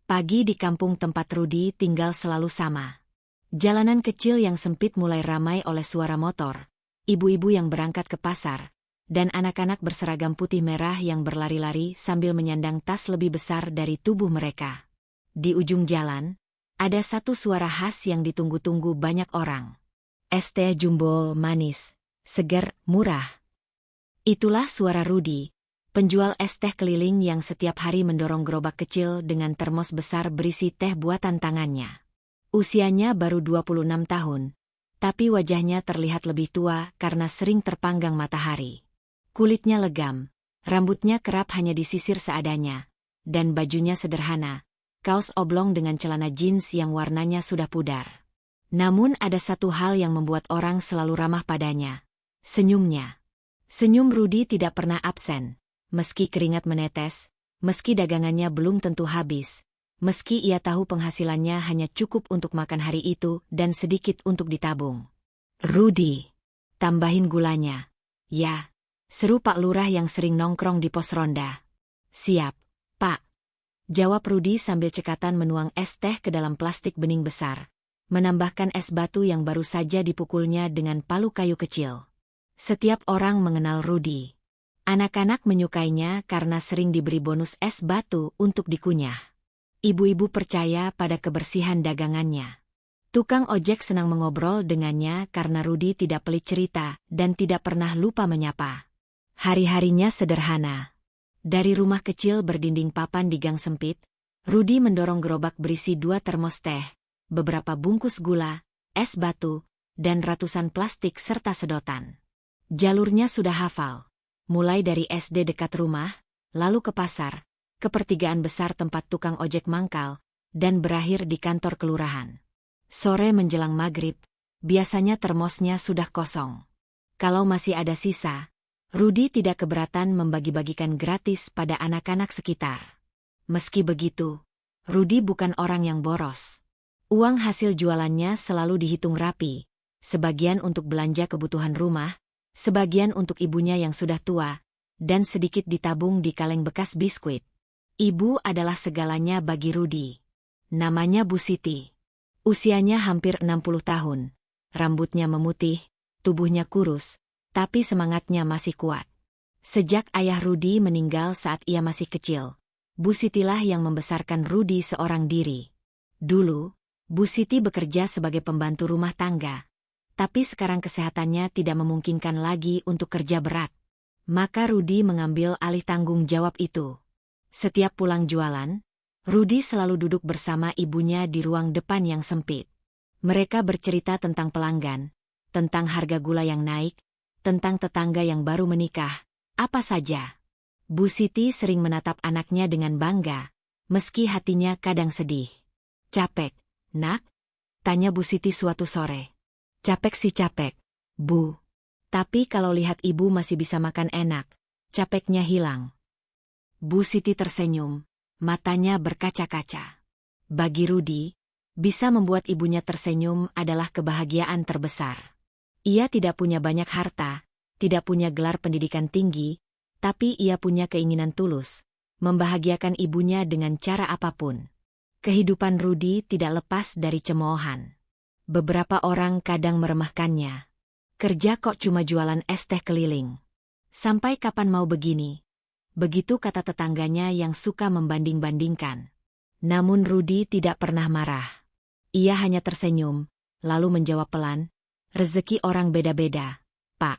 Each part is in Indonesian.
Pagi di kampung tempat Rudy tinggal selalu sama. Jalanan kecil yang sempit mulai ramai oleh suara motor, ibu-ibu yang berangkat ke pasar, dan anak-anak berseragam putih merah yang berlari-lari sambil menyandang tas lebih besar dari tubuh mereka. Di ujung jalan, ada satu suara khas yang ditunggu-tunggu banyak orang. Es teh jumbo manis, segar, murah. Itulah suara Rudy, penjual es teh keliling yang setiap hari mendorong gerobak kecil dengan termos besar berisi teh buatan tangannya. Usianya baru 26 tahun, tapi wajahnya terlihat lebih tua karena sering terpanggang matahari. Kulitnya legam, rambutnya kerap hanya disisir seadanya, dan bajunya sederhana, kaos oblong dengan celana jeans yang warnanya sudah pudar. Namun ada satu hal yang membuat orang selalu ramah padanya, senyumnya. Senyum Rudy tidak pernah absen, meski keringat menetes, meski dagangannya belum tentu habis, meski ia tahu penghasilannya hanya cukup untuk makan hari itu dan sedikit untuk ditabung. "Rudy, tambahin gulanya." "Ya," seru Pak Lurah yang sering nongkrong di pos ronda. "Siap, Pak," jawab Rudy sambil cekatan menuang es teh ke dalam plastik bening besar, menambahkan es batu yang baru saja dipukulnya dengan palu kayu kecil. Setiap orang mengenal Rudy. Anak-anak menyukainya karena sering diberi bonus es batu untuk dikunyah. Ibu-ibu percaya pada kebersihan dagangannya. Tukang ojek senang mengobrol dengannya karena Rudy tidak pelit cerita dan tidak pernah lupa menyapa. Hari-harinya sederhana. Dari rumah kecil berdinding papan di gang sempit, Rudy mendorong gerobak berisi 2 termos teh, beberapa bungkus gula, es batu, dan ratusan plastik serta sedotan. Jalurnya sudah hafal, mulai dari SD dekat rumah, lalu ke pasar, ke pertigaan besar tempat tukang ojek mangkal, dan berakhir di kantor kelurahan. Sore menjelang maghrib, biasanya termosnya sudah kosong. Kalau masih ada sisa, Rudy tidak keberatan membagi-bagikan gratis pada anak-anak sekitar. Meski begitu, Rudy bukan orang yang boros. Uang hasil jualannya selalu dihitung rapi, sebagian untuk belanja kebutuhan rumah, sebagian untuk ibunya yang sudah tua, dan sedikit ditabung di kaleng bekas biskuit. Ibu adalah segalanya bagi Rudy. Namanya Bu Siti. Usianya hampir 60 tahun. Rambutnya memutih, tubuhnya kurus, tapi semangatnya masih kuat. Sejak ayah Rudy meninggal saat ia masih kecil, Bu Sitilah yang membesarkan Rudy seorang diri. Dulu, Bu Siti bekerja sebagai pembantu rumah tangga, tapi sekarang kesehatannya tidak memungkinkan lagi untuk kerja berat. Maka Rudy mengambil alih tanggung jawab itu. Setiap pulang jualan, Rudy selalu duduk bersama ibunya di ruang depan yang sempit. Mereka bercerita tentang pelanggan, tentang harga gula yang naik, tentang tetangga yang baru menikah, apa saja. Bu Siti sering menatap anaknya dengan bangga, meski hatinya kadang sedih. "Capek, Nak?" tanya Bu Siti suatu sore. "Capek sih capek, Bu. Tapi kalau lihat ibu masih bisa makan enak, capeknya hilang." Bu Siti tersenyum, matanya berkaca-kaca. Bagi Rudy, bisa membuat ibunya tersenyum adalah kebahagiaan terbesar. Ia tidak punya banyak harta, tidak punya gelar pendidikan tinggi, tapi ia punya keinginan tulus, membahagiakan ibunya dengan cara apapun. Kehidupan Rudy tidak lepas dari cemoohan. Beberapa orang kadang meremehkannya. "Kerja kok cuma jualan es teh keliling. Sampai kapan mau begini?" Begitu kata tetangganya yang suka membanding-bandingkan. Namun Rudy tidak pernah marah. Ia hanya tersenyum, lalu menjawab pelan, "Rezeki orang beda-beda, Pak."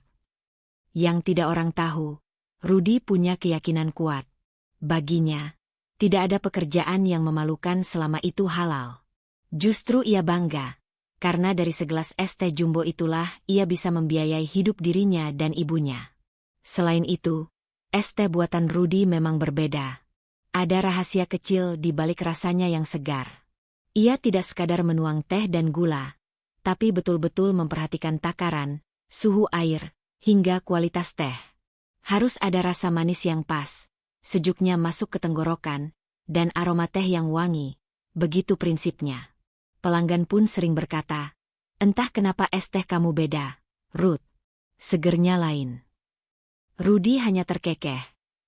Yang tidak orang tahu, Rudy punya keyakinan kuat. Baginya, tidak ada pekerjaan yang memalukan selama itu halal. Justru ia bangga, karena dari segelas es teh jumbo itulah ia bisa membiayai hidup dirinya dan ibunya. Selain itu, es teh buatan Rudy memang berbeda. Ada rahasia kecil di balik rasanya yang segar. Ia tidak sekadar menuang teh dan gula, tapi betul-betul memperhatikan takaran, suhu air, hingga kualitas teh. Harus ada rasa manis yang pas, sejuknya masuk ke tenggorokan, dan aroma teh yang wangi. Begitu prinsipnya. Pelanggan pun sering berkata, "Entah kenapa es teh kamu beda, Ruth. Segernya lain." Rudy hanya terkekeh.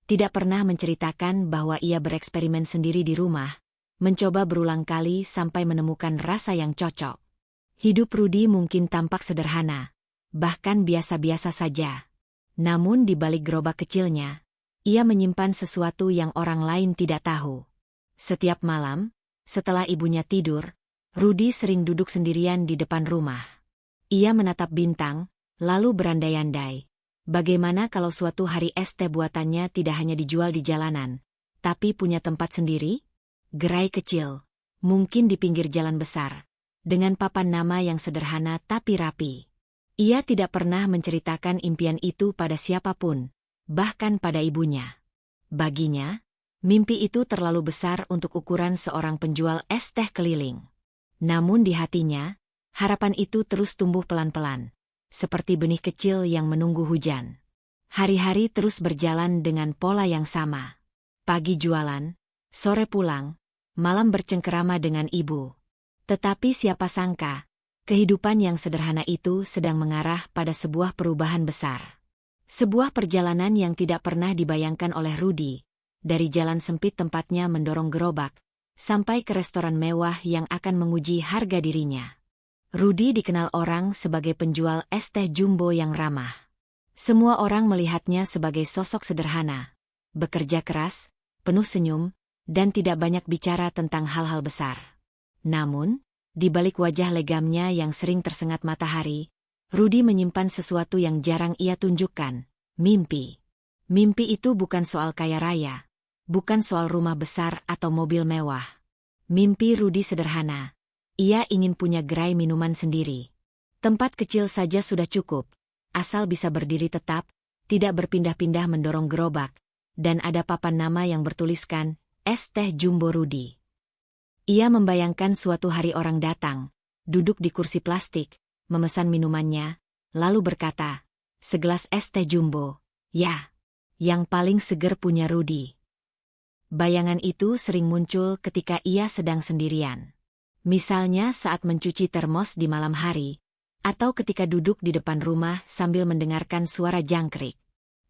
Tidak pernah menceritakan bahwa ia bereksperimen sendiri di rumah, mencoba berulang kali sampai menemukan rasa yang cocok. Hidup Rudy mungkin tampak sederhana, bahkan biasa-biasa saja. Namun di balik gerobak kecilnya, ia menyimpan sesuatu yang orang lain tidak tahu. Setiap malam, setelah ibunya tidur, Rudy sering duduk sendirian di depan rumah. Ia menatap bintang, lalu berandai-andai. Bagaimana kalau suatu hari es teh buatannya tidak hanya dijual di jalanan, tapi punya tempat sendiri? Gerai kecil, mungkin di pinggir jalan besar, dengan papan nama yang sederhana tapi rapi. Ia tidak pernah menceritakan impian itu pada siapapun, bahkan pada ibunya. Baginya, mimpi itu terlalu besar untuk ukuran seorang penjual es teh keliling. Namun di hatinya, harapan itu terus tumbuh pelan-pelan, seperti benih kecil yang menunggu hujan. Hari-hari terus berjalan dengan pola yang sama. Pagi jualan, sore pulang, malam bercengkerama dengan ibu. Tetapi siapa sangka, kehidupan yang sederhana itu sedang mengarah pada sebuah perubahan besar. Sebuah perjalanan yang tidak pernah dibayangkan oleh Rudy, dari jalan sempit tempatnya mendorong gerobak, sampai ke restoran mewah yang akan menguji harga dirinya. Rudy dikenal orang sebagai penjual es teh jumbo yang ramah. Semua orang melihatnya sebagai sosok sederhana, bekerja keras, penuh senyum, dan tidak banyak bicara tentang hal-hal besar. Namun, di balik wajah legamnya yang sering tersengat matahari, Rudy menyimpan sesuatu yang jarang ia tunjukkan, mimpi. Mimpi itu bukan soal kaya raya, bukan soal rumah besar atau mobil mewah. Mimpi Rudy sederhana. Ia ingin punya gerai minuman sendiri. Tempat kecil saja sudah cukup, asal bisa berdiri tetap, tidak berpindah-pindah mendorong gerobak, dan ada papan nama yang bertuliskan, Es Teh Jumbo Rudy. Ia membayangkan suatu hari orang datang, duduk di kursi plastik, memesan minumannya, lalu berkata, "Segelas es teh jumbo, ya, yang paling seger punya Rudy." Bayangan itu sering muncul ketika ia sedang sendirian. Misalnya saat mencuci termos di malam hari, atau ketika duduk di depan rumah sambil mendengarkan suara jangkrik.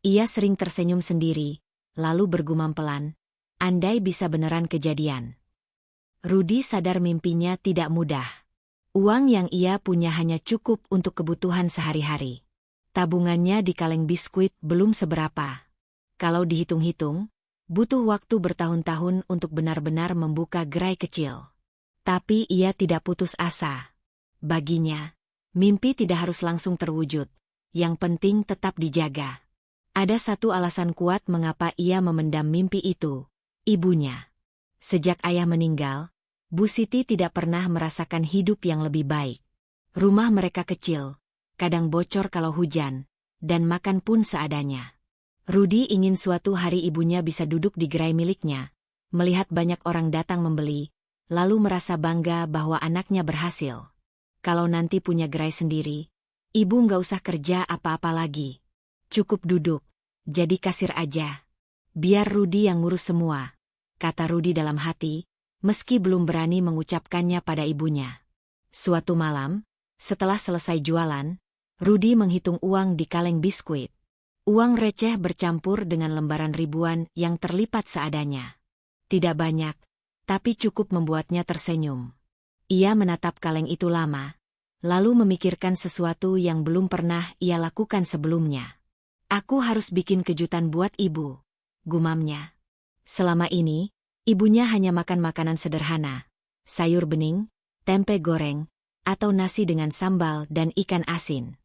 Ia sering tersenyum sendiri, lalu bergumam pelan, andai bisa beneran kejadian. Rudy sadar mimpinya tidak mudah. Uang yang ia punya hanya cukup untuk kebutuhan sehari-hari. Tabungannya di kaleng biskuit belum seberapa. Kalau dihitung-hitung, butuh waktu bertahun-tahun untuk benar-benar membuka gerai kecil. Tapi ia tidak putus asa. Baginya, mimpi tidak harus langsung terwujud. Yang penting tetap dijaga. Ada satu alasan kuat mengapa ia memendam mimpi itu, ibunya. Sejak ayah meninggal, Bu Siti tidak pernah merasakan hidup yang lebih baik. Rumah mereka kecil, kadang bocor kalau hujan, dan makan pun seadanya. Rudy ingin suatu hari ibunya bisa duduk di gerai miliknya, melihat banyak orang datang membeli, lalu merasa bangga bahwa anaknya berhasil. Kalau nanti punya gerai sendiri, ibu nggak usah kerja apa-apa lagi. Cukup duduk, jadi kasir aja. Biar Rudy yang ngurus semua, kata Rudy dalam hati, meski belum berani mengucapkannya pada ibunya. Suatu malam, setelah selesai jualan, Rudy menghitung uang di kaleng biskuit. Uang receh bercampur dengan lembaran ribuan yang terlipat seadanya. Tidak banyak, tapi cukup membuatnya tersenyum. Ia menatap kaleng itu lama, lalu memikirkan sesuatu yang belum pernah ia lakukan sebelumnya. "Aku harus bikin kejutan buat ibu," gumamnya. Selama ini, ibunya hanya makan makanan sederhana, sayur bening, tempe goreng, atau nasi dengan sambal dan ikan asin.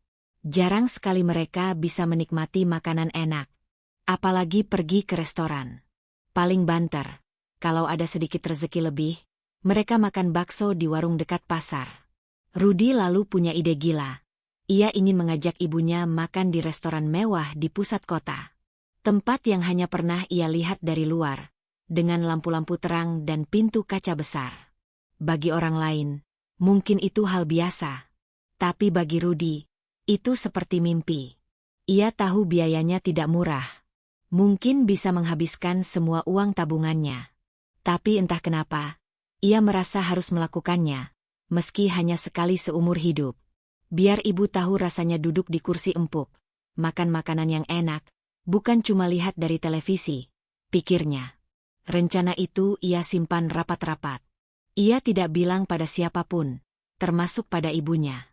Jarang sekali mereka bisa menikmati makanan enak. Apalagi pergi ke restoran. Paling banter, kalau ada sedikit rezeki lebih, mereka makan bakso di warung dekat pasar. Rudy lalu punya ide gila. Ia ingin mengajak ibunya makan di restoran mewah di pusat kota. Tempat yang hanya pernah ia lihat dari luar, dengan lampu-lampu terang dan pintu kaca besar. Bagi orang lain, mungkin itu hal biasa. Tapi bagi Rudy, itu seperti mimpi. Ia tahu biayanya tidak murah. Mungkin bisa menghabiskan semua uang tabungannya. Tapi entah kenapa, ia merasa harus melakukannya, meski hanya sekali seumur hidup. Biar ibu tahu rasanya duduk di kursi empuk, makan makanan yang enak, bukan cuma lihat dari televisi, pikirnya. Rencana itu ia simpan rapat-rapat. Ia tidak bilang pada siapapun, termasuk pada ibunya.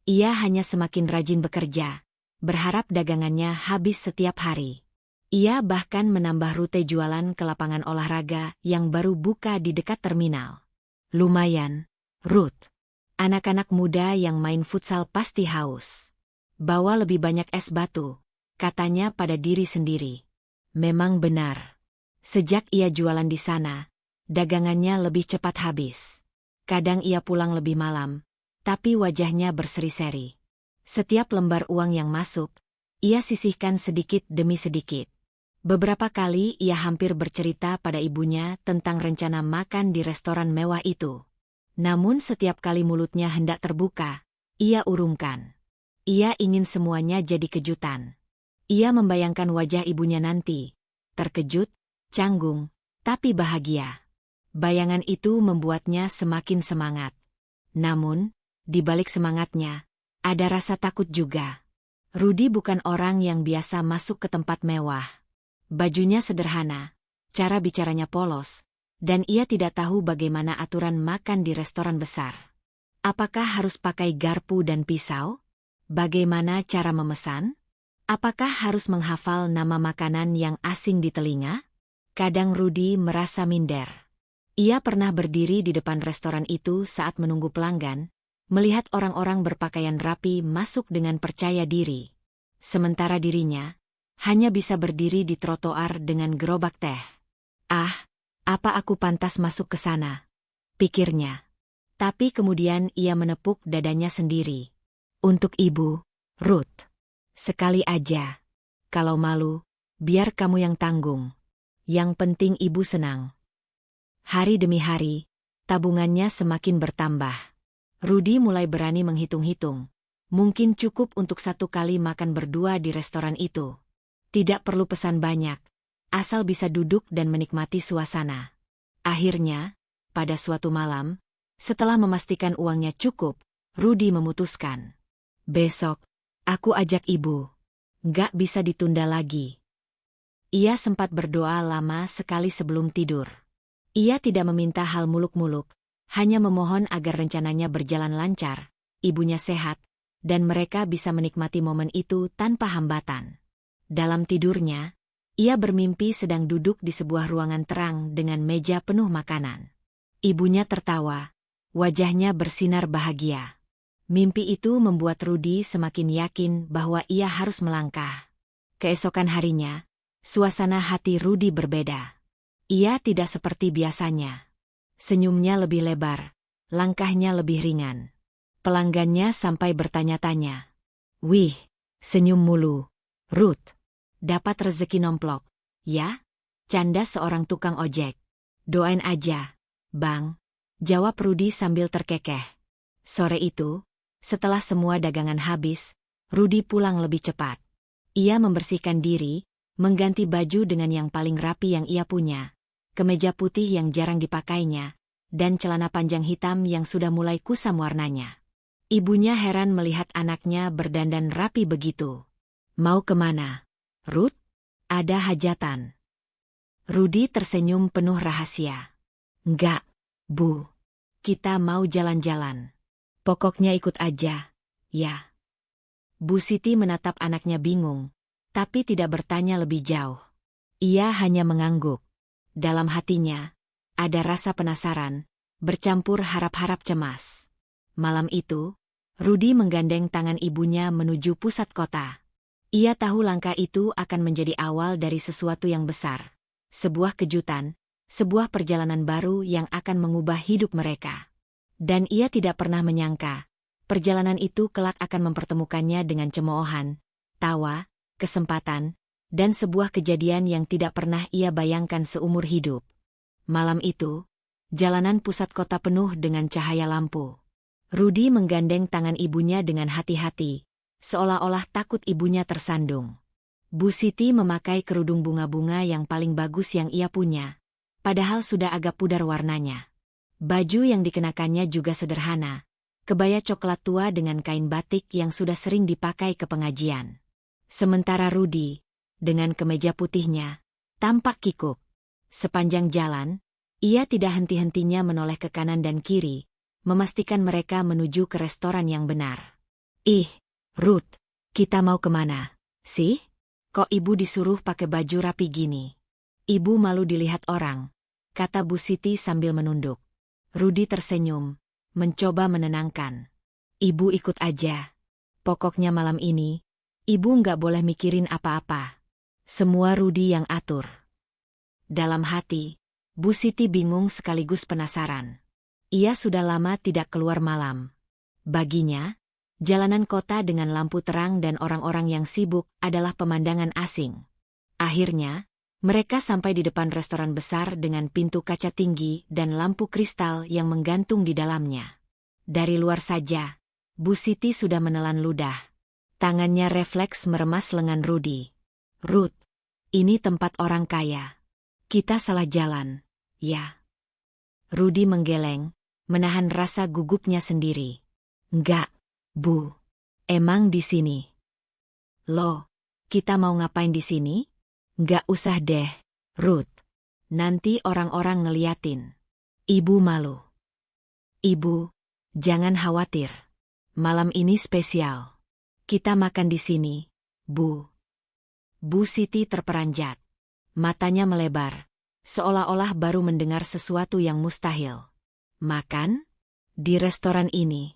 Ia hanya semakin rajin bekerja, berharap dagangannya habis setiap hari. Ia bahkan menambah rute jualan ke lapangan olahraga yang baru buka di dekat terminal. Lumayan, Ruth. Anak-anak muda yang main futsal pasti haus. Bawa lebih banyak es batu, katanya pada diri sendiri. Memang benar. Sejak ia jualan di sana, dagangannya lebih cepat habis. Kadang ia pulang lebih malam, tapi wajahnya berseri-seri. Setiap lembar uang yang masuk, ia sisihkan sedikit demi sedikit. Beberapa kali ia hampir bercerita pada ibunya tentang rencana makan di restoran mewah itu. Namun setiap kali mulutnya hendak terbuka, ia urungkan. Ia ingin semuanya jadi kejutan. Ia membayangkan wajah ibunya nanti, terkejut, canggung, tapi bahagia. Bayangan itu membuatnya semakin semangat. Namun, di balik semangatnya, ada rasa takut juga. Rudy bukan orang yang biasa masuk ke tempat mewah. Bajunya sederhana, cara bicaranya polos, dan ia tidak tahu bagaimana aturan makan di restoran besar. Apakah harus pakai garpu dan pisau? Bagaimana cara memesan? Apakah harus menghafal nama makanan yang asing di telinga? Kadang Rudy merasa minder. Ia pernah berdiri di depan restoran itu saat menunggu pelanggan, melihat orang-orang berpakaian rapi masuk dengan percaya diri. Sementara dirinya hanya bisa berdiri di trotoar dengan gerobak teh. Ah, apa aku pantas masuk ke sana? Pikirnya. Tapi kemudian ia menepuk dadanya sendiri. Untuk ibu, Ruth. Sekali aja. Kalau malu, biar kamu yang tanggung. Yang penting ibu senang. Hari demi hari, tabungannya semakin bertambah. Rudy mulai berani menghitung-hitung. Mungkin cukup untuk 1 kali makan berdua di restoran itu. Tidak perlu pesan banyak, asal bisa duduk dan menikmati suasana. Akhirnya, pada suatu malam, setelah memastikan uangnya cukup, Rudy memutuskan. Besok, aku ajak ibu. Nggak bisa ditunda lagi. Ia sempat berdoa lama sekali sebelum tidur. Ia tidak meminta hal muluk-muluk, hanya memohon agar rencananya berjalan lancar, ibunya sehat, dan mereka bisa menikmati momen itu tanpa hambatan. Dalam tidurnya, ia bermimpi sedang duduk di sebuah ruangan terang dengan meja penuh makanan. Ibunya tertawa, wajahnya bersinar bahagia. Mimpi itu membuat Rudy semakin yakin bahwa ia harus melangkah. Keesokan harinya, suasana hati Rudy berbeda. Ia tidak seperti biasanya. Senyumnya lebih lebar, langkahnya lebih ringan. Pelanggannya sampai bertanya-tanya. Wih, senyum mulu, Ruth. Dapat rezeki nomplok, ya? Canda seorang tukang ojek. Doain aja, Bang, jawab Rudy sambil terkekeh. Sore itu, setelah semua dagangan habis, Rudy pulang lebih cepat. Ia membersihkan diri, mengganti baju dengan yang paling rapi yang ia punya, kemeja putih yang jarang dipakainya, dan celana panjang hitam yang sudah mulai kusam warnanya. Ibunya heran melihat anaknya berdandan rapi begitu. Mau kemana, Ruth? Ada hajatan. Rudy tersenyum penuh rahasia. Enggak, Bu. Kita mau jalan-jalan. Pokoknya ikut aja, ya. Bu Siti menatap anaknya bingung, tapi tidak bertanya lebih jauh. Ia hanya mengangguk. Dalam hatinya, ada rasa penasaran, bercampur harap-harap cemas. Malam itu, Rudy menggandeng tangan ibunya menuju pusat kota. Ia tahu langkah itu akan menjadi awal dari sesuatu yang besar. Sebuah kejutan, sebuah perjalanan baru yang akan mengubah hidup mereka. Dan ia tidak pernah menyangka, perjalanan itu kelak akan mempertemukannya dengan cemoohan, tawa, kesempatan, dan sebuah kejadian yang tidak pernah ia bayangkan seumur hidup. Malam itu, jalanan pusat kota penuh dengan cahaya lampu. Rudy menggandeng tangan ibunya dengan hati-hati, seolah-olah takut ibunya tersandung. Bu Siti memakai kerudung bunga-bunga yang paling bagus yang ia punya, padahal sudah agak pudar warnanya. Baju yang dikenakannya juga sederhana, kebaya coklat tua dengan kain batik yang sudah sering dipakai ke pengajian. Sementara Rudy, dengan kemeja putihnya, tampak kikuk. Sepanjang jalan, Ia tidak henti-hentinya menoleh ke kanan dan kiri, memastikan mereka menuju ke restoran yang benar. Ih, Ruth, kita mau kemana sih? Kok ibu disuruh pakai baju rapi gini? Ibu malu dilihat orang, kata Bu Siti sambil menunduk. Rudi tersenyum, mencoba menenangkan. Ibu ikut aja. Pokoknya malam ini, ibu nggak boleh mikirin apa-apa. Semua Rudi yang atur. Dalam hati, Bu Siti bingung sekaligus penasaran. Ia sudah lama tidak keluar malam. Baginya, jalanan kota dengan lampu terang dan orang-orang yang sibuk adalah pemandangan asing. Akhirnya, mereka sampai di depan restoran besar dengan pintu kaca tinggi dan lampu kristal yang menggantung di dalamnya. Dari luar saja, Bu Siti sudah menelan ludah. Tangannya refleks meremas lengan Rudi. Ruth, ini tempat orang kaya. Kita salah jalan, ya. Rudi menggeleng, menahan rasa gugupnya sendiri. Enggak, Bu. Emang di sini. Loh, kita mau ngapain di sini? Enggak usah deh, Ruth. Nanti orang-orang ngeliatin. Ibu malu. Ibu, jangan khawatir. Malam ini spesial. Kita makan di sini, Bu. Bu Siti terperanjat. Matanya melebar, seolah-olah baru mendengar sesuatu yang mustahil. Makan? Di restoran ini?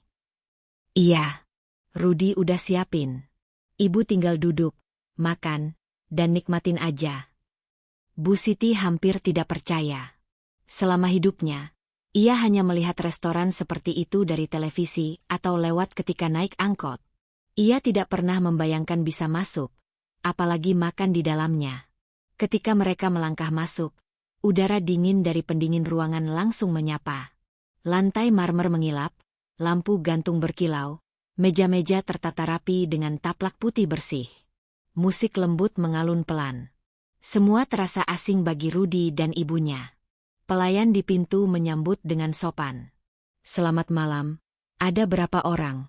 Iya. Rudi udah siapin. Ibu tinggal duduk, makan, dan nikmatin aja. Bu Siti hampir tidak percaya. Selama hidupnya, ia hanya melihat restoran seperti itu dari televisi atau lewat ketika naik angkot. Ia tidak pernah membayangkan bisa masuk, apalagi makan di dalamnya. Ketika mereka melangkah masuk, udara dingin dari pendingin ruangan langsung menyapa. Lantai marmer mengilap, lampu gantung berkilau, meja-meja tertata rapi dengan taplak putih bersih. Musik lembut mengalun pelan. Semua terasa asing bagi Rudi dan ibunya. Pelayan di pintu menyambut dengan sopan. Selamat malam, ada berapa orang?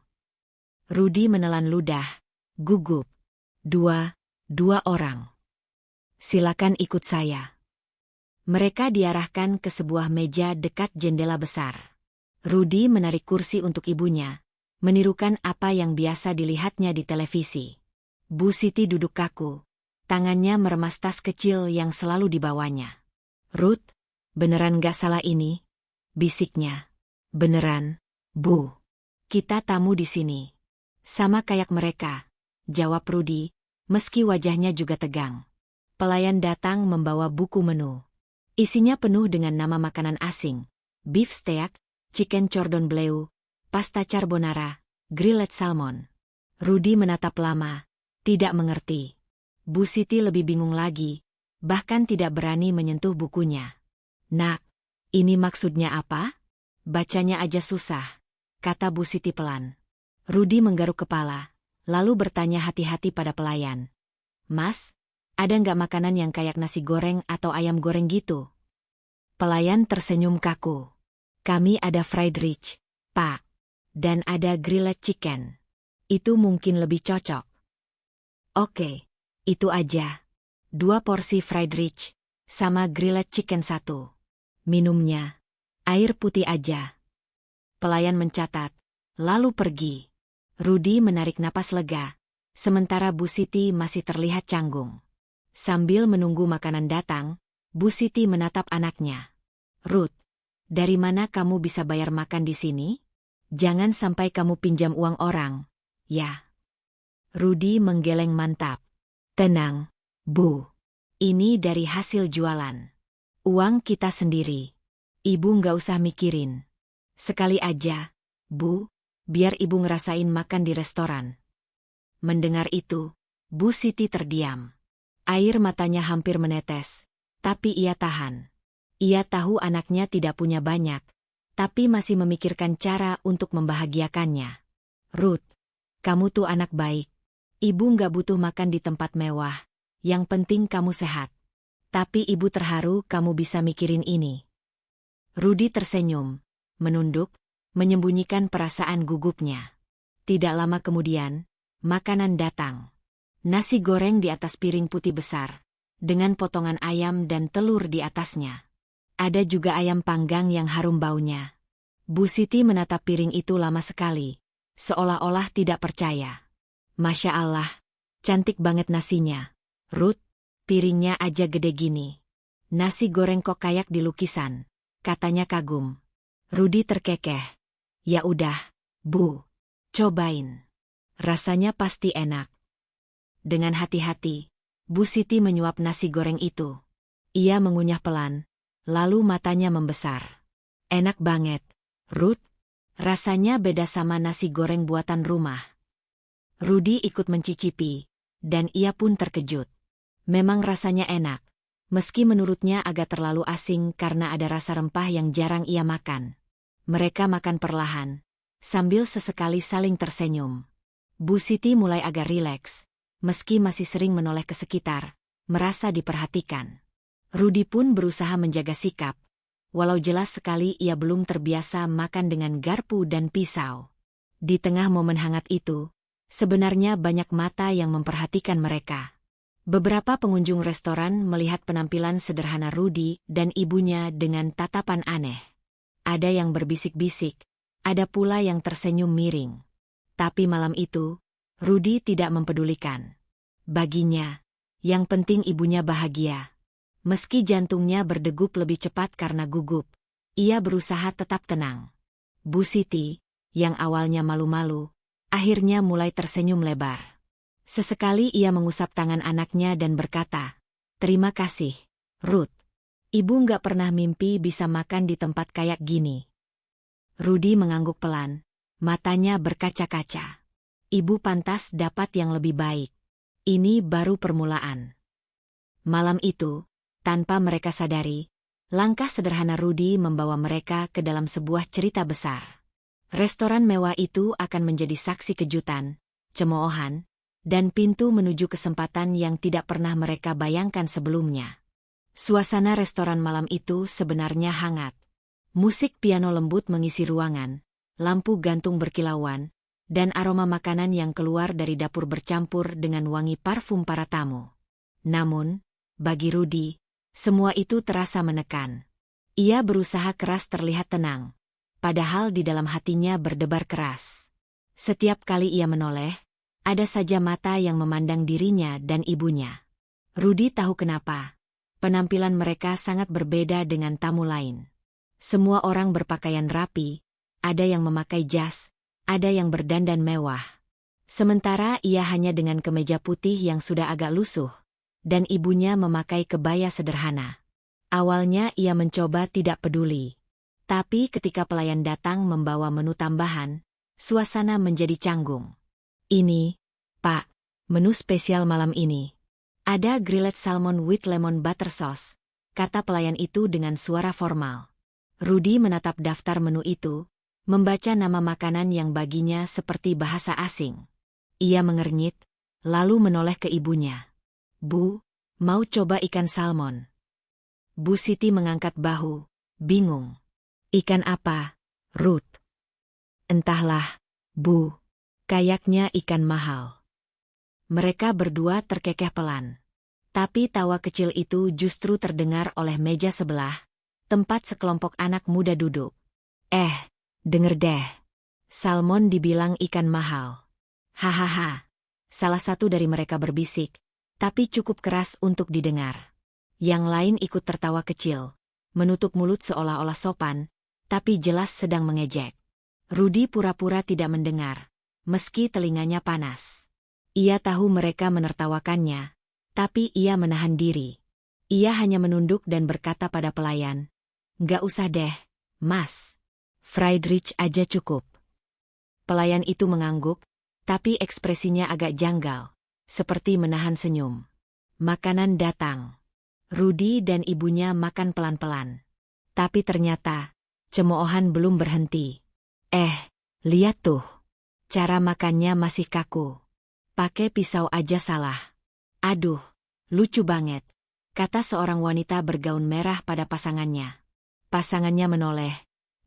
Rudi menelan ludah, gugup. Dua orang. Silakan ikut saya. Mereka diarahkan ke sebuah meja dekat jendela besar. Rudi menarik kursi untuk ibunya, menirukan apa yang biasa dilihatnya di televisi. Bu Siti duduk kaku, tangannya meremas tas kecil yang selalu dibawanya. Ruth, beneran gak salah ini? Bisiknya. Beneran, Bu. Kita tamu di sini. Sama kayak mereka, jawab Rudi, meski wajahnya juga tegang. Pelayan datang membawa buku menu. Isinya penuh dengan nama makanan asing. Beef steak, chicken cordon bleu, pasta carbonara, grilled salmon. Rudi menatap lama. Tidak mengerti. Bu Siti lebih bingung lagi, bahkan tidak berani menyentuh bukunya. Nak, ini maksudnya apa? Bacanya aja susah, kata Bu Siti pelan. Rudi menggaruk kepala, lalu bertanya hati-hati pada pelayan. Mas, ada nggak makanan yang kayak nasi goreng atau ayam goreng gitu? Pelayan tersenyum kaku. Kami ada fried rich, Pak. Dan ada grilled chicken. Itu mungkin lebih cocok. Oke, itu aja. 2 porsi fried rich, sama grilled chicken 1. Minumnya, air putih aja. Pelayan mencatat, lalu pergi. Rudi menarik napas lega, sementara Bu Siti masih terlihat canggung. Sambil menunggu makanan datang, Bu Siti menatap anaknya. Ruth, dari mana kamu bisa bayar makan di sini? Jangan sampai kamu pinjam uang orang, ya. Rudi menggeleng mantap. Tenang, Bu. Ini dari hasil jualan. Uang kita sendiri. Ibu nggak usah mikirin. Sekali aja, Bu, biar ibu ngerasain makan di restoran. Mendengar itu, Bu Siti terdiam. Air matanya hampir menetes, tapi ia tahan. Ia tahu anaknya tidak punya banyak, tapi masih memikirkan cara untuk membahagiakannya. Ruth, kamu tuh anak baik. Ibu nggak butuh makan di tempat mewah, yang penting kamu sehat. Tapi ibu terharu kamu bisa mikirin ini. Rudi tersenyum, menunduk, menyembunyikan perasaan gugupnya. Tidak lama kemudian, makanan datang. Nasi goreng di atas piring putih besar, dengan potongan ayam dan telur di atasnya. Ada juga ayam panggang yang harum baunya. Bu Siti menatap piring itu lama sekali, seolah-olah tidak percaya. Masya Allah, cantik banget nasinya. Ruth, piringnya aja gede gini. Nasi goreng kok kayak di lukisan, katanya kagum. Rudi terkekeh. Ya udah, Bu, cobain. Rasanya pasti enak. Dengan hati-hati, Bu Siti menyuap nasi goreng itu. Ia mengunyah pelan, lalu matanya membesar. Enak banget, Ruth. Rasanya beda sama nasi goreng buatan rumah. Rudi ikut mencicipi, dan ia pun terkejut. Memang rasanya enak, meski menurutnya agak terlalu asing karena ada rasa rempah yang jarang ia makan. Mereka makan perlahan, sambil sesekali saling tersenyum. Bu Siti mulai agak rileks, meski masih sering menoleh ke sekitar, merasa diperhatikan. Rudi pun berusaha menjaga sikap, walau jelas sekali ia belum terbiasa makan dengan garpu dan pisau. Di tengah momen hangat itu, sebenarnya banyak mata yang memperhatikan mereka. Beberapa pengunjung restoran melihat penampilan sederhana Rudi dan ibunya dengan tatapan aneh. Ada yang berbisik-bisik, ada pula yang tersenyum miring. Tapi malam itu, Rudi tidak mempedulikan. Baginya, yang penting ibunya bahagia. Meski jantungnya berdegup lebih cepat karena gugup, ia berusaha tetap tenang. Bu Siti, yang awalnya malu-malu, akhirnya mulai tersenyum lebar. Sesekali ia mengusap tangan anaknya dan berkata, "Terima kasih, Ruth. Ibu nggak pernah mimpi bisa makan di tempat kayak gini." Rudi mengangguk pelan, matanya berkaca-kaca. Ibu pantas dapat yang lebih baik. Ini baru permulaan. Malam itu, tanpa mereka sadari, langkah sederhana Rudi membawa mereka ke dalam sebuah cerita besar. Restoran mewah itu akan menjadi saksi kejutan, cemoohan, dan pintu menuju kesempatan yang tidak pernah mereka bayangkan sebelumnya. Suasana restoran malam itu sebenarnya hangat. Musik piano lembut mengisi ruangan, lampu gantung berkilauan, dan aroma makanan yang keluar dari dapur bercampur dengan wangi parfum para tamu. Namun, bagi Rudi, semua itu terasa menekan. Ia berusaha keras terlihat tenang, padahal di dalam hatinya berdebar keras. Setiap kali ia menoleh, ada saja mata yang memandang dirinya dan ibunya. Rudi tahu kenapa. Penampilan mereka sangat berbeda dengan tamu lain. Semua orang berpakaian rapi, ada yang memakai jas, ada yang berdandan mewah. Sementara ia hanya dengan kemeja putih yang sudah agak lusuh, dan ibunya memakai kebaya sederhana. Awalnya ia mencoba tidak peduli. Tapi ketika pelayan datang membawa menu tambahan, suasana menjadi canggung. "Ini, Pak, menu spesial malam ini. Ada grilled salmon with lemon butter sauce," kata pelayan itu dengan suara formal. Rudi menatap daftar menu itu, membaca nama makanan yang baginya seperti bahasa asing. Ia mengernyit, lalu menoleh ke ibunya. "Bu, mau coba ikan salmon?" Bu Siti mengangkat bahu, bingung. "Ikan apa, Ruth?" "Entahlah, Bu. Kayaknya ikan mahal." Mereka berdua terkekeh pelan. Tapi tawa kecil itu justru terdengar oleh meja sebelah, tempat sekelompok anak muda duduk. Denger deh. Salmon dibilang ikan mahal." "Hahaha." Salah satu dari mereka berbisik, tapi cukup keras untuk didengar. Yang lain ikut tertawa kecil, menutup mulut seolah-olah sopan, tapi jelas sedang mengejek. Rudi pura-pura tidak mendengar, meski telinganya panas. Ia tahu mereka menertawakannya, tapi ia menahan diri. Ia hanya menunduk dan berkata pada pelayan, "Nggak usah deh, Mas. Fried rich aja cukup." Pelayan itu mengangguk, tapi ekspresinya agak janggal, seperti menahan senyum. Makanan datang. Rudi dan ibunya makan pelan-pelan. Tapi ternyata, cemoohan belum berhenti. Lihat tuh. Cara makannya masih kaku. Pakai pisau aja salah. Aduh, lucu banget, kata seorang wanita bergaun merah pada pasangannya. Pasangannya menoleh,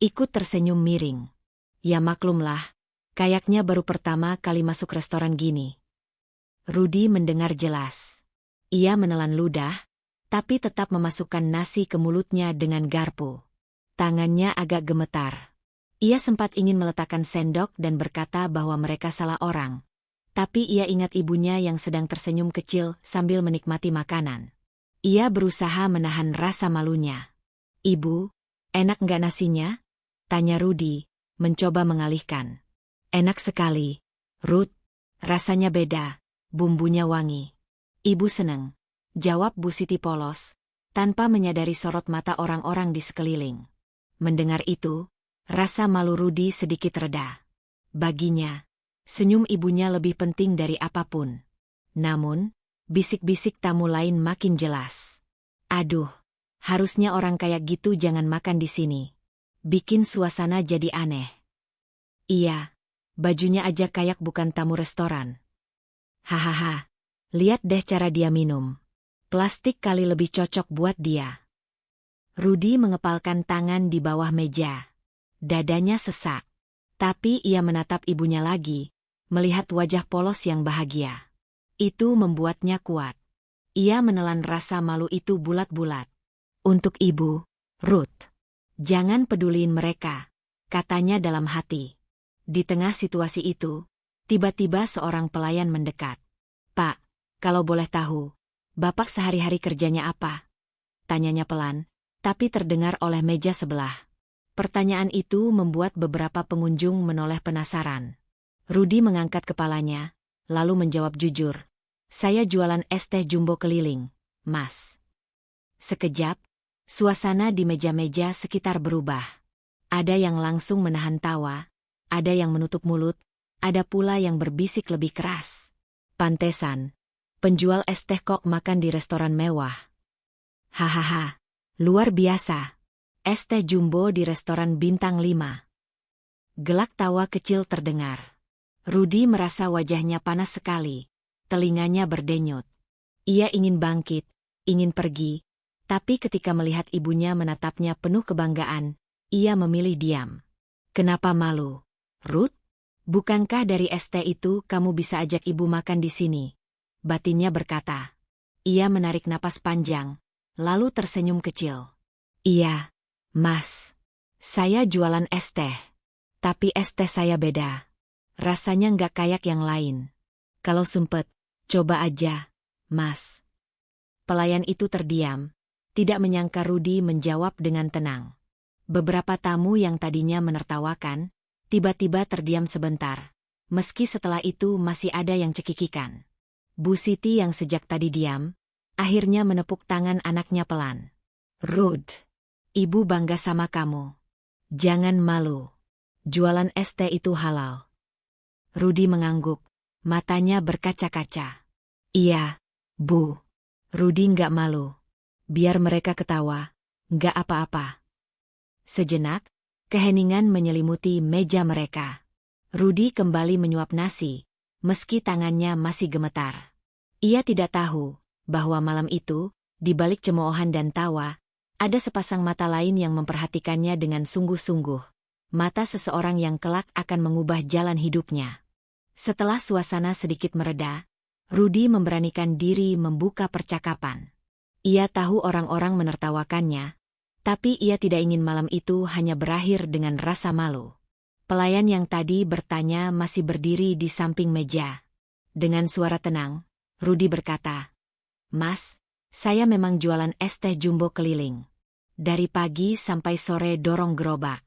ikut tersenyum miring. Ya maklumlah, kayaknya baru pertama kali masuk restoran gini. Rudi mendengar jelas. Ia menelan ludah, tapi tetap memasukkan nasi ke mulutnya dengan garpu. Tangannya agak gemetar. Ia sempat ingin meletakkan sendok dan berkata bahwa mereka salah orang. Tapi ia ingat ibunya yang sedang tersenyum kecil sambil menikmati makanan. Ia berusaha menahan rasa malunya. "Ibu, enak nggak nasinya?" tanya Rudy, mencoba mengalihkan. "Enak sekali, Ruth. Rasanya beda, bumbunya wangi." "Ibu seneng," jawab Bu Siti polos, tanpa menyadari sorot mata orang-orang di sekeliling. Mendengar itu, rasa malu Rudy sedikit reda. Baginya, senyum ibunya lebih penting dari apapun. Namun, bisik-bisik tamu lain makin jelas. "Aduh, harusnya orang kayak gitu jangan makan di sini. Bikin suasana jadi aneh." "Iya, bajunya aja kayak bukan tamu restoran." "Hahaha, lihat deh cara dia minum. Plastik kali lebih cocok buat dia." Rudy mengepalkan tangan di bawah meja. Dadanya sesak. Tapi ia menatap ibunya lagi, melihat wajah polos yang bahagia. Itu membuatnya kuat. Ia menelan rasa malu itu bulat-bulat. "Untuk ibu, Ruth. Jangan peduliin mereka," katanya dalam hati. Di tengah situasi itu, tiba-tiba seorang pelayan mendekat. "Pak, kalau boleh tahu, Bapak sehari-hari kerjanya apa?" tanyanya pelan, tapi terdengar oleh meja sebelah. Pertanyaan itu membuat beberapa pengunjung menoleh penasaran. Rudy mengangkat kepalanya, lalu menjawab jujur, "Saya jualan es teh jumbo keliling, Mas." Sekejap, suasana di meja-meja sekitar berubah. Ada yang langsung menahan tawa, ada yang menutup mulut, ada pula yang berbisik lebih keras. "Pantesan, penjual es teh kok makan di restoran mewah. Hahaha, luar biasa. Es teh jumbo di restoran bintang 5. Gelak tawa kecil terdengar. Rudy merasa wajahnya panas sekali, telinganya berdenyut. Ia ingin bangkit, ingin pergi, tapi ketika melihat ibunya menatapnya penuh kebanggaan, ia memilih diam. "Kenapa malu, Ruth? Bukankah dari es teh itu kamu bisa ajak ibu makan di sini?" batinnya berkata. Ia menarik napas panjang, lalu tersenyum kecil. "Iya, Mas. Saya jualan es teh. Tapi es teh saya beda. Rasanya nggak kayak yang lain. Kalau sempet, coba aja, Mas." Pelayan itu terdiam, tidak menyangka Rudy menjawab dengan tenang. Beberapa tamu yang tadinya menertawakan, tiba-tiba terdiam sebentar. Meski setelah itu masih ada yang cekikikan. Bu Siti yang sejak tadi diam, akhirnya menepuk tangan anaknya pelan. "Ruth, ibu bangga sama kamu. Jangan malu. Jualan es teh itu halal." Rudy mengangguk, matanya berkaca-kaca. "Iya, Bu. Rudy nggak malu. Biar mereka ketawa, nggak apa-apa." Sejenak, keheningan menyelimuti meja mereka. Rudy kembali menyuap nasi, meski tangannya masih gemetar. Ia tidak tahu bahwa malam itu, di balik cemoohan dan tawa, ada sepasang mata lain yang memperhatikannya dengan sungguh-sungguh. Mata seseorang yang kelak akan mengubah jalan hidupnya. Setelah suasana sedikit mereda, Rudy memberanikan diri membuka percakapan. Ia tahu orang-orang menertawakannya, tapi ia tidak ingin malam itu hanya berakhir dengan rasa malu. Pelayan yang tadi bertanya masih berdiri di samping meja. Dengan suara tenang, Rudy berkata, "Mas, saya memang jualan es teh jumbo keliling. Dari pagi sampai sore dorong gerobak.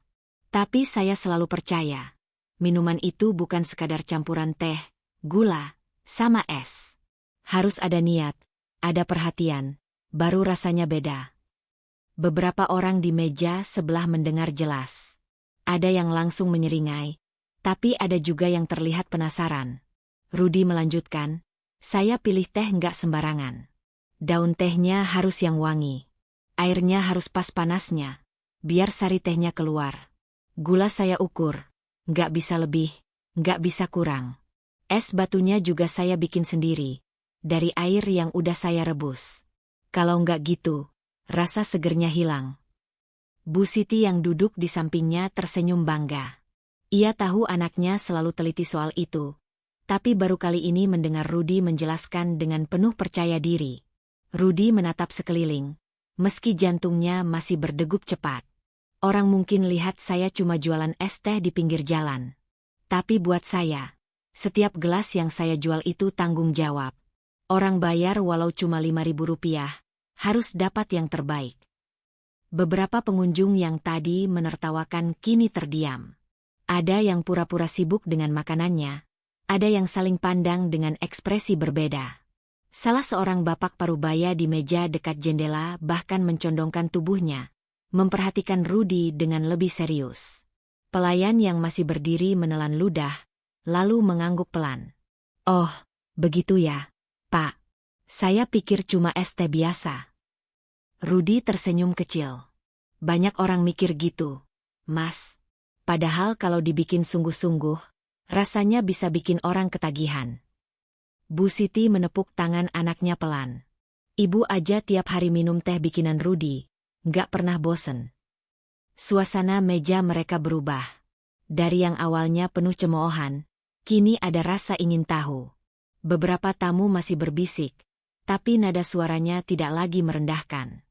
Tapi saya selalu percaya, minuman itu bukan sekadar campuran teh, gula, sama es. Harus ada niat, ada perhatian, baru rasanya beda." Beberapa orang di meja sebelah mendengar jelas. Ada yang langsung menyeringai, tapi ada juga yang terlihat penasaran. Rudy melanjutkan, "Saya pilih teh nggak sembarangan. Daun tehnya harus yang wangi. Airnya harus pas panasnya, biar sari tehnya keluar. Gula saya ukur, nggak bisa lebih, nggak bisa kurang. Es batunya juga saya bikin sendiri, dari air yang udah saya rebus. Kalau nggak gitu, rasa segernya hilang." Bu Siti yang duduk di sampingnya tersenyum bangga. Ia tahu anaknya selalu teliti soal itu, tapi baru kali ini mendengar Rudy menjelaskan dengan penuh percaya diri. Rudi menatap sekeliling, meski jantungnya masih berdegup cepat. Orang mungkin lihat saya cuma jualan es teh di pinggir jalan. Tapi buat saya, setiap gelas yang saya jual itu tanggung jawab. Orang bayar walau cuma Rp5.000, harus dapat yang terbaik. Beberapa pengunjung yang tadi menertawakan kini terdiam. Ada yang pura-pura sibuk dengan makanannya, ada yang saling pandang dengan ekspresi berbeda. Salah seorang bapak parubaya di meja dekat jendela bahkan mencondongkan tubuhnya, memperhatikan Rudi dengan lebih serius. Pelayan yang masih berdiri menelan ludah, lalu mengangguk pelan. "Oh, begitu ya, Pak. Saya pikir cuma es teh biasa." Rudi tersenyum kecil. "Banyak orang mikir gitu, Mas. Padahal kalau dibikin sungguh-sungguh, rasanya bisa bikin orang ketagihan." Bu Siti menepuk tangan anaknya pelan. "Ibu aja tiap hari minum teh bikinan Rudi, nggak pernah bosen." Suasana meja mereka berubah. Dari yang awalnya penuh cemoohan, kini ada rasa ingin tahu. Beberapa tamu masih berbisik, tapi nada suaranya tidak lagi merendahkan.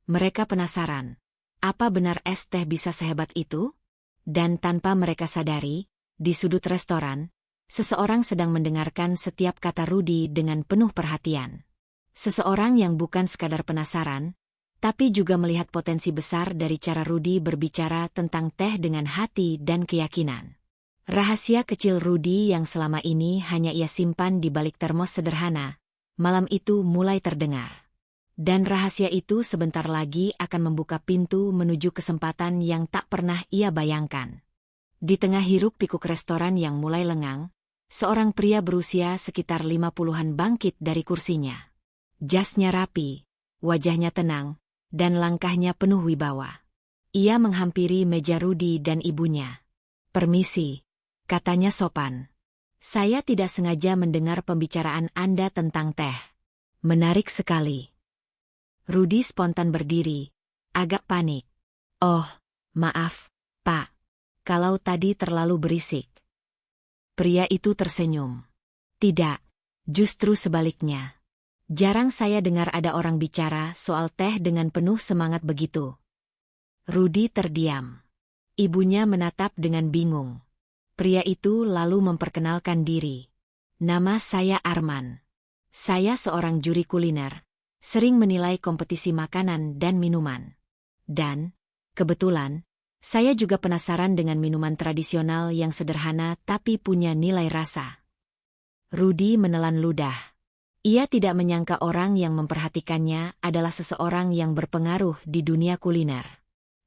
Mereka penasaran, apa benar es teh bisa sehebat itu? Dan tanpa mereka sadari, di sudut restoran, seseorang sedang mendengarkan setiap kata Rudi dengan penuh perhatian. Seseorang yang bukan sekadar penasaran, tapi juga melihat potensi besar dari cara Rudi berbicara tentang teh dengan hati dan keyakinan. Rahasia kecil Rudi yang selama ini hanya ia simpan di balik termos sederhana, malam itu mulai terdengar. Dan rahasia itu sebentar lagi akan membuka pintu menuju kesempatan yang tak pernah ia bayangkan. Di tengah hiruk-pikuk restoran yang mulai lengang, seorang pria berusia sekitar 50-an bangkit dari kursinya. Jasnya rapi, wajahnya tenang, dan langkahnya penuh wibawa. Ia menghampiri meja Rudi dan ibunya. "Permisi," katanya sopan. "Saya tidak sengaja mendengar pembicaraan Anda tentang teh. Menarik sekali." Rudi spontan berdiri, agak panik. "Oh, maaf, Pak. Kalau tadi terlalu berisik." Pria itu tersenyum. "Tidak, justru sebaliknya. Jarang saya dengar ada orang bicara soal teh dengan penuh semangat begitu." Rudi terdiam. Ibunya menatap dengan bingung. Pria itu lalu memperkenalkan diri. "Nama saya Arman. Saya seorang juri kuliner, sering menilai kompetisi makanan dan minuman. Dan, kebetulan, saya juga penasaran dengan minuman tradisional yang sederhana tapi punya nilai rasa." Rudi menelan ludah. Ia tidak menyangka orang yang memperhatikannya adalah seseorang yang berpengaruh di dunia kuliner.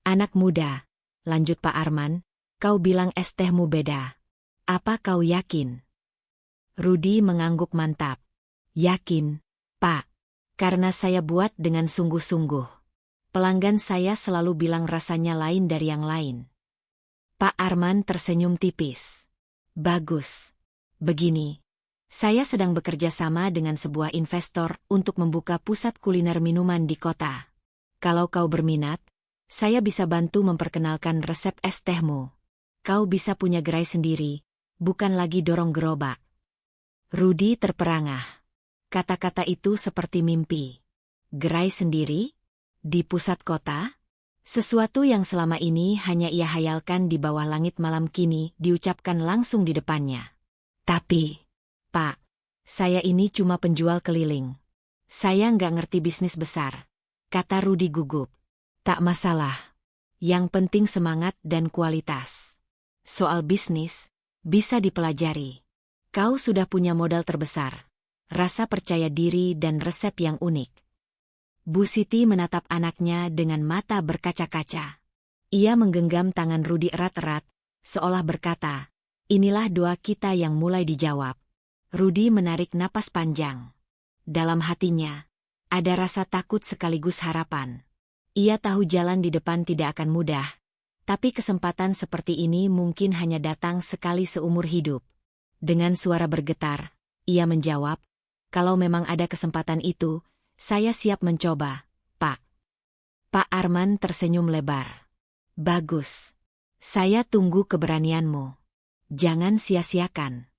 "Anak muda," lanjut Pak Arman, "kau bilang es tehmu beda. Apa kau yakin?" Rudi mengangguk mantap. "Yakin, Pak. Karena saya buat dengan sungguh-sungguh. Pelanggan saya selalu bilang rasanya lain dari yang lain." Pak Arman tersenyum tipis. "Bagus. Begini, saya sedang bekerja sama dengan sebuah investor untuk membuka pusat kuliner minuman di kota. Kalau kau berminat, saya bisa bantu memperkenalkan resep es tehmu. Kau bisa punya gerai sendiri, bukan lagi dorong gerobak." Rudi terperangah. Kata-kata itu seperti mimpi. Gerai sendiri? Di pusat kota? Sesuatu yang selama ini hanya ia hayalkan di bawah langit malam kini diucapkan langsung di depannya. "Tapi, Pak, saya ini cuma penjual keliling. Saya nggak ngerti bisnis besar," kata Rudi gugup. "Tak masalah. Yang penting semangat dan kualitas. Soal bisnis, bisa dipelajari. Kau sudah punya modal terbesar, rasa percaya diri dan resep yang unik." Bu Siti menatap anaknya dengan mata berkaca-kaca. Ia menggenggam tangan Rudi erat-erat, seolah berkata, "Inilah doa kita yang mulai dijawab." Rudi menarik napas panjang. Dalam hatinya, ada rasa takut sekaligus harapan. Ia tahu jalan di depan tidak akan mudah, tapi kesempatan seperti ini mungkin hanya datang sekali seumur hidup. Dengan suara bergetar, ia menjawab, "Kalau memang ada kesempatan itu, saya siap mencoba, Pak." Pak Arman tersenyum lebar. "Bagus. Saya tunggu keberanianmu. Jangan sia-siakan."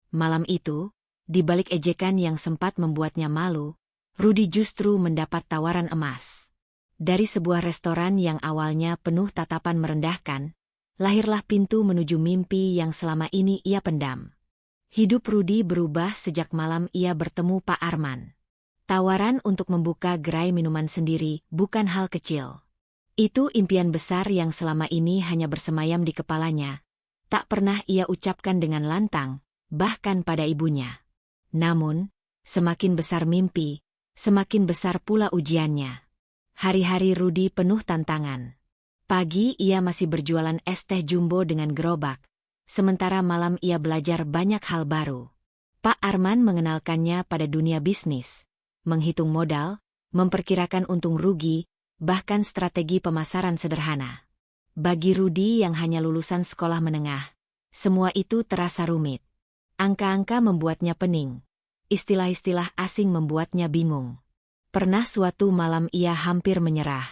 Malam itu, di balik ejekan yang sempat membuatnya malu, Rudy justru mendapat tawaran emas. Dari sebuah restoran yang awalnya penuh tatapan merendahkan, lahirlah pintu menuju mimpi yang selama ini ia pendam. Hidup Rudy berubah sejak malam ia bertemu Pak Arman. Tawaran untuk membuka gerai minuman sendiri bukan hal kecil. Itu impian besar yang selama ini hanya bersemayam di kepalanya. Tak pernah ia ucapkan dengan lantang, bahkan pada ibunya. Namun, semakin besar mimpi, semakin besar pula ujiannya. Hari-hari Rudy penuh tantangan. Pagi ia masih berjualan es teh jumbo dengan gerobak, sementara malam ia belajar banyak hal baru. Pak Arman mengenalkannya pada dunia bisnis, menghitung modal, memperkirakan untung rugi, bahkan strategi pemasaran sederhana. Bagi Rudy yang hanya lulusan sekolah menengah, semua itu terasa rumit. Angka-angka membuatnya pening. Istilah-istilah asing membuatnya bingung. Pernah suatu malam ia hampir menyerah.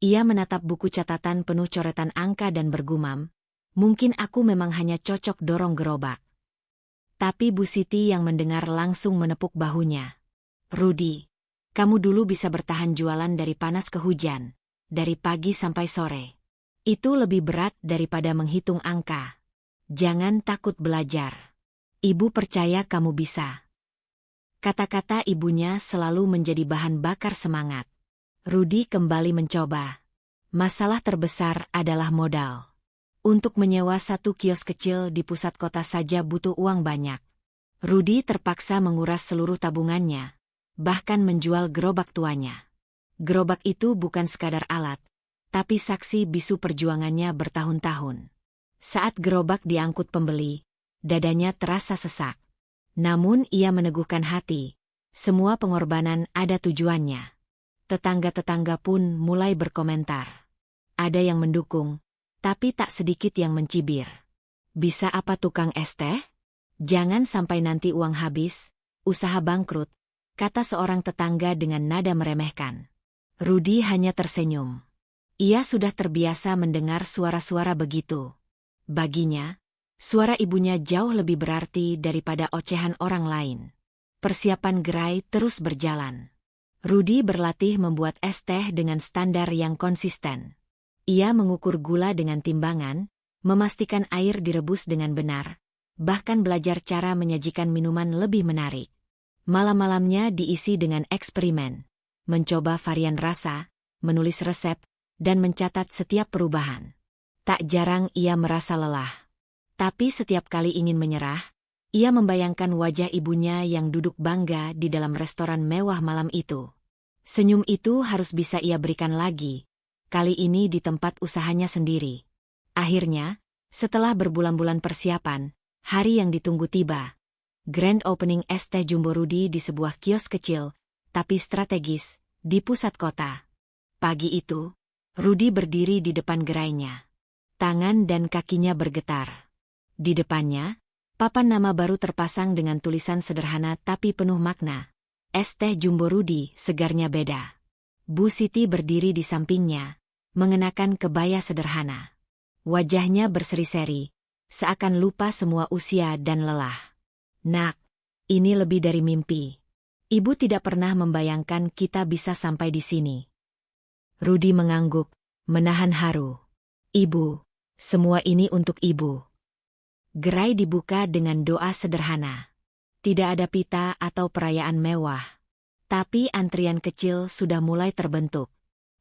Ia menatap buku catatan penuh coretan angka dan bergumam, mungkin aku memang hanya cocok dorong gerobak. Tapi Bu Siti yang mendengar langsung menepuk bahunya. Rudy, kamu dulu bisa bertahan jualan dari panas ke hujan, dari pagi sampai sore. Itu lebih berat daripada menghitung angka. Jangan takut belajar. Ibu percaya kamu bisa. Kata-kata ibunya selalu menjadi bahan bakar semangat. Rudy kembali mencoba. Masalah terbesar adalah modal. Untuk menyewa satu kios kecil di pusat kota saja butuh uang banyak. Rudy terpaksa menguras seluruh tabungannya, bahkan menjual gerobak tuanya. Gerobak itu bukan sekadar alat, tapi saksi bisu perjuangannya bertahun-tahun. Saat gerobak diangkut pembeli, dadanya terasa sesak. Namun ia meneguhkan hati, semua pengorbanan ada tujuannya. Tetangga-tetangga pun mulai berkomentar. Ada yang mendukung, tapi tak sedikit yang mencibir. Bisa apa tukang es teh? Jangan sampai nanti uang habis, usaha bangkrut, kata seorang tetangga dengan nada meremehkan. Rudy hanya tersenyum. Ia sudah terbiasa mendengar suara-suara begitu. Baginya, suara ibunya jauh lebih berarti daripada ocehan orang lain. Persiapan gerai terus berjalan. Rudy berlatih membuat es teh dengan standar yang konsisten. Ia mengukur gula dengan timbangan, memastikan air direbus dengan benar, bahkan belajar cara menyajikan minuman lebih menarik. Malam-malamnya diisi dengan eksperimen, mencoba varian rasa, menulis resep, dan mencatat setiap perubahan. Tak jarang ia merasa lelah. Tapi setiap kali ingin menyerah, ia membayangkan wajah ibunya yang duduk bangga di dalam restoran mewah malam itu. Senyum itu harus bisa ia berikan lagi, kali ini di tempat usahanya sendiri. Akhirnya, setelah berbulan-bulan persiapan, hari yang ditunggu tiba. Grand opening es teh jumbo Rudy di sebuah kios kecil, tapi strategis, di pusat kota. Pagi itu, Rudy berdiri di depan gerainya. Tangan dan kakinya bergetar. Di depannya, papan nama baru terpasang dengan tulisan sederhana tapi penuh makna. Es teh jumbo Rudy, segarnya beda. Bu Siti berdiri di sampingnya, mengenakan kebaya sederhana. Wajahnya berseri-seri, seakan lupa semua usia dan lelah. Nak, ini lebih dari mimpi. Ibu tidak pernah membayangkan kita bisa sampai di sini. Rudy mengangguk, menahan haru. Ibu, semua ini untuk ibu. Gerai dibuka dengan doa sederhana. Tidak ada pita atau perayaan mewah. Tapi antrian kecil sudah mulai terbentuk.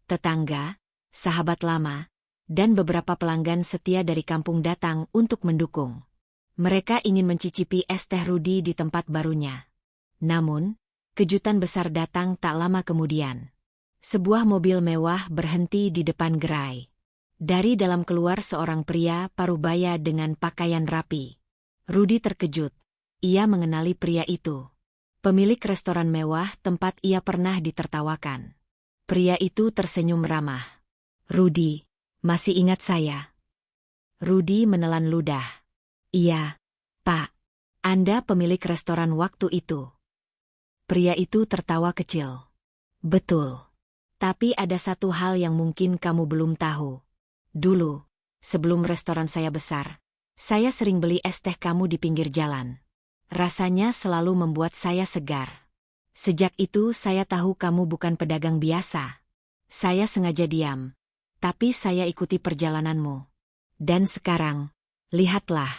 Tetangga, sahabat lama, dan beberapa pelanggan setia dari kampung datang untuk mendukung. Mereka ingin mencicipi es teh Rudy di tempat barunya. Namun, kejutan besar datang tak lama kemudian. Sebuah mobil mewah berhenti di depan gerai. Dari dalam keluar seorang pria parubaya dengan pakaian rapi. Rudy terkejut. Ia mengenali pria itu. Pemilik restoran mewah tempat ia pernah ditertawakan. Pria itu tersenyum ramah. Rudy, masih ingat saya? Rudy menelan ludah. Iya, Pak. Anda pemilik restoran waktu itu. Pria itu tertawa kecil. Betul. Tapi ada satu hal yang mungkin kamu belum tahu. Dulu, sebelum restoran saya besar, saya sering beli es teh kamu di pinggir jalan. Rasanya selalu membuat saya segar. Sejak itu saya tahu kamu bukan pedagang biasa. Saya sengaja diam. Tapi saya ikuti perjalananmu. Dan sekarang, lihatlah.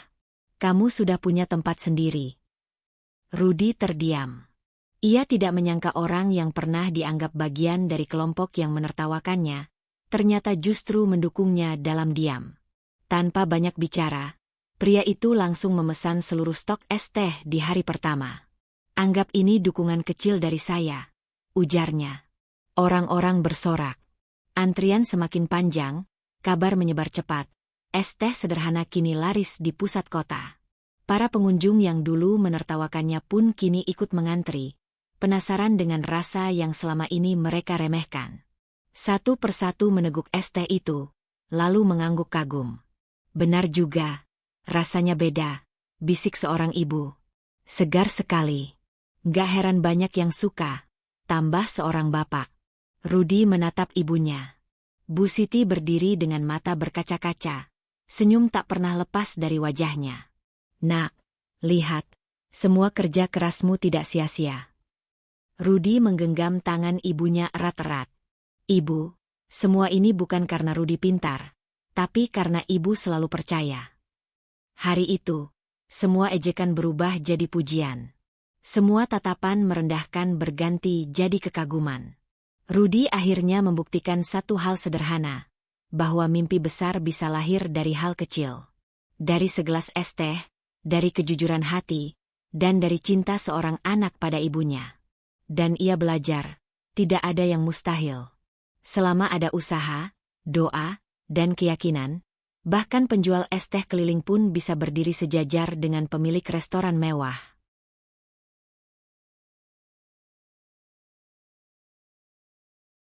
Kamu sudah punya tempat sendiri. Rudy terdiam. Ia tidak menyangka orang yang pernah dianggap bagian dari kelompok yang menertawakannya, ternyata justru mendukungnya dalam diam. Tanpa banyak bicara, pria itu langsung memesan seluruh stok es teh di hari pertama. Anggap ini dukungan kecil dari saya, ujarnya. Orang-orang bersorak. Antrian semakin panjang, kabar menyebar cepat. Es teh sederhana kini laris di pusat kota. Para pengunjung yang dulu menertawakannya pun kini ikut mengantri, penasaran dengan rasa yang selama ini mereka remehkan. Satu persatu meneguk es teh itu, lalu mengangguk kagum. Benar juga, rasanya beda, bisik seorang ibu. Segar sekali. Gak heran banyak yang suka, tambah seorang bapak. Rudy menatap ibunya. Bu Siti berdiri dengan mata berkaca-kaca. Senyum tak pernah lepas dari wajahnya. Nak, lihat, semua kerja kerasmu tidak sia-sia. Rudy menggenggam tangan ibunya erat-erat. Ibu, semua ini bukan karena Rudy pintar, tapi karena ibu selalu percaya. Hari itu, semua ejekan berubah jadi pujian. Semua tatapan merendahkan berganti jadi kekaguman. Rudy akhirnya membuktikan satu hal sederhana, bahwa mimpi besar bisa lahir dari hal kecil. Dari segelas es teh, dari kejujuran hati, dan dari cinta seorang anak pada ibunya. Dan ia belajar, tidak ada yang mustahil. Selama ada usaha, doa, dan keyakinan, bahkan penjual es teh keliling pun bisa berdiri sejajar dengan pemilik restoran mewah.